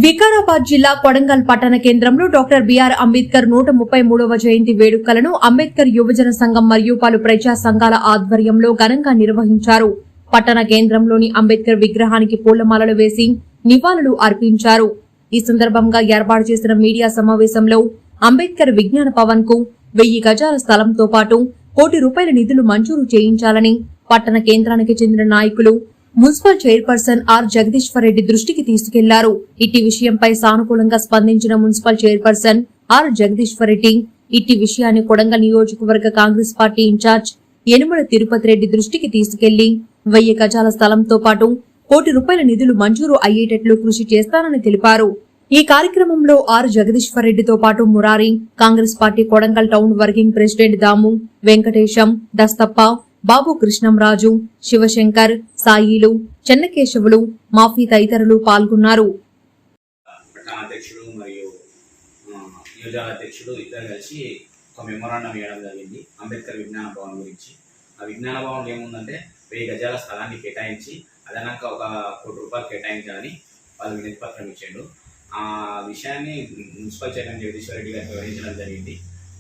వికారాబాద్ జిల్లా కొడంగల్ పట్టణ కేంద్రంలో డాక్టర్ బిఆర్ అంబేద్కర్ 133వ జయంతి వేడుకలను అంబేద్కర్ యువజన సంఘం మరియు పలు ప్రజా సంఘాల ఆధ్వర్యంలో ఘనంగా నిర్వహించారు. పట్టణ కేంద్రంలోని అంబేద్కర్ విగ్రహానికి పూలమాలలు వేసి నివాళులు అర్పించారు. ఈ సందర్భంగా ఏర్పాటు చేసిన మీడియా సమావేశంలో అంబేద్కర్ విజ్ఞాన భవన్ కు 1000 గజాల స్థలంతో పాటు ₹1 కోటి నిధులు మంజూరు చేయించాలని పట్టణ కేంద్రానికి చెందిన నాయకులు municipal chairperson R Jagadishwar Reddy దృష్టికి తీసుకెళ్లారు. ఇట్టి విషయంపై సానుకూలంగా స్పందించిన municipal chairperson R Jagadishwar Reddy ఇట్టి విషయాన్ని కొడంగల్ నియోజకవర్గ కాంగ్రెస్ పార్టీ ఇన్ఛార్జ్ యనుమల తిరుపతి రెడ్డి దృష్టికి తీసుకెళ్లి 1000 గజాల స్థలంతో పాటు ₹1 కోటి నిధులు మంజూరు అయ్యేటట్లు కృషి చేస్తానని తెలిపారు. ఈ కార్యక్రమంలో ఆర్ జగదీశ్వర్ రెడ్డితో పాటు Murari, Congress party Kodangal town working president Damu, Venkatesham, Dastappa, Babu Krishnamraju, Shivashankar, Sailu, Chennakesavulu, మాఫీ తదితరులు పాల్గొన్నారు. అధ్యక్షుడు మరియు యువజన అధ్యక్షుడు ఇద్దరు కలిసి ఒక మెమోరాండం వేయడం జరిగింది అంబేద్కర్ విజ్ఞాన భవన్ గురించి. ఆ విజ్ఞాన భవన్ ఏముందంటే 1000 గజాల స్థలాన్ని కేటాయించి అదనంగా ₹1 కోటి కేటాయించాలని వాళ్ళు వినతి పత్రం ఇచ్చాడు. ఆ విషయాన్ని మున్సిపల్ చైర్మన్ జగదీశ్వర్ రెడ్డి గారికి వివరించడం జరిగింది.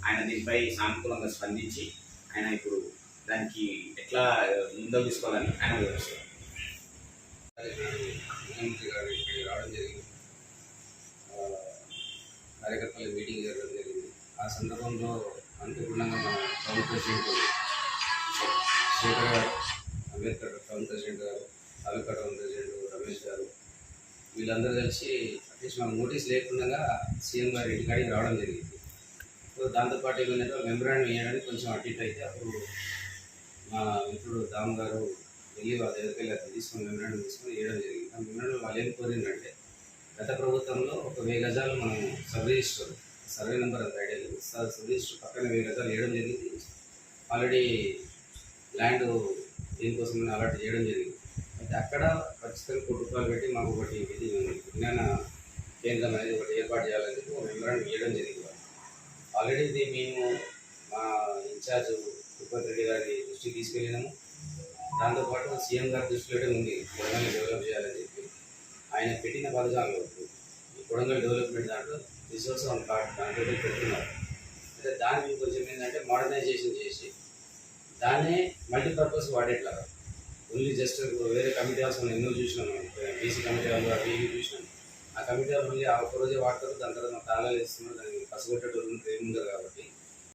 ఆయన దీనిపై సానుకూలంగా స్పందించి ఆయన ఇప్పుడు దానికి ఎట్లా ముందుకు తీసుకోవాలని ఆయన వివరిస్తారు. ముఖ్యమంత్రి గారు ఇక్కడికి రావడం జరిగింది, కార్యకర్తల మీటింగ్ జరగడం జరిగింది. ఆ సందర్భంలో అనుకూలంగా మన టౌన్ ప్రెసిడెంట్ శేఖర్ గారు, అంబేద్కర్ టౌన్ ప్రెసిడెంట్ గారు, తాలూకా టౌన్ ప్రెసిడెంట్ రమేష్ గారు, వీళ్ళందరూ కలిసి అట్లీస్ట్ మనకు నోటీస్ లేకుండా సీఎం గారి ఇంటికాడికి రావడం జరిగింది. సో దాంతోపాటు ఏమైనా మెమరాండం వేయడానికి కొంచెం అటు ఇటు అయితే అప్పుడు మా మిత్రుడు దామ్ గారు వెళ్ళి వాళ్ళ దగ్గరికి వెళ్ళి అతను తీసుకొని మెమరాండం తీసుకొని వేయడం జరిగింది. ఆ మెమరాండం వాళ్ళు ఏం కోరిందంటే గత ప్రభుత్వంలో ఒక 1000 గజాలు మనం సర్వే నెంబర్ అంత ఐడియా లేదు, సబ్ రిజిస్టర్ పక్కన 1000 గజాలు వేయడం జరిగింది. ఆల్రెడీ ల్యాండ్ దీనికోసం అలాట్ చేయడం జరిగింది. అయితే అక్కడ ఖచ్చితంగా ₹1 కోటి పెట్టి మాకు ఒకటి ఇది విజ్ఞాన కేంద్రం అనేది ఒకటి ఏర్పాటు చేయాలని చెప్పి ఒక మెమరాండం వేయడం జరిగింది. ఆల్రెడీ ఇది మేము మా ఇన్ఛార్జ్ తిరుపతి రెడ్డి గారి దృష్టికి తీసుకెళ్ళినాము. దాంతోపాటు సీఎం గారి దృష్టిలోనే ఉంది కొడంగల్ డెవలప్ చేయాలని చెప్పి ఆయన పెట్టిన పథకాలు ఈ కొడంగల్ డెవలప్మెంట్ దాంట్లో రిసోర్స్ ఆన్ కార్డ్ దాంట్లో పెడుతున్నారు. అయితే దాన్ని కొంచెం ఏంటంటే మోడర్నైజేషన్ చేసి దాన్నే మల్టీపర్పస్ వాడేట్లాగా ఓన్లీ జస్ట్ వేరే కమిటీ హాల్స్ మనం ఎన్నో చూసినాం, బీసీ కమిటీ హాల్ అవి ఇవి చూసినాం. ఆ కమిటీ హాల్ ఓన్లీ ఆ ఒక్కరోజే వాడతారు, దాని తర్వాత తాళాలు వేస్తున్నారు, దానికి పసుగొట్టేటోళ్ళు ఏముండదు. కాబట్టి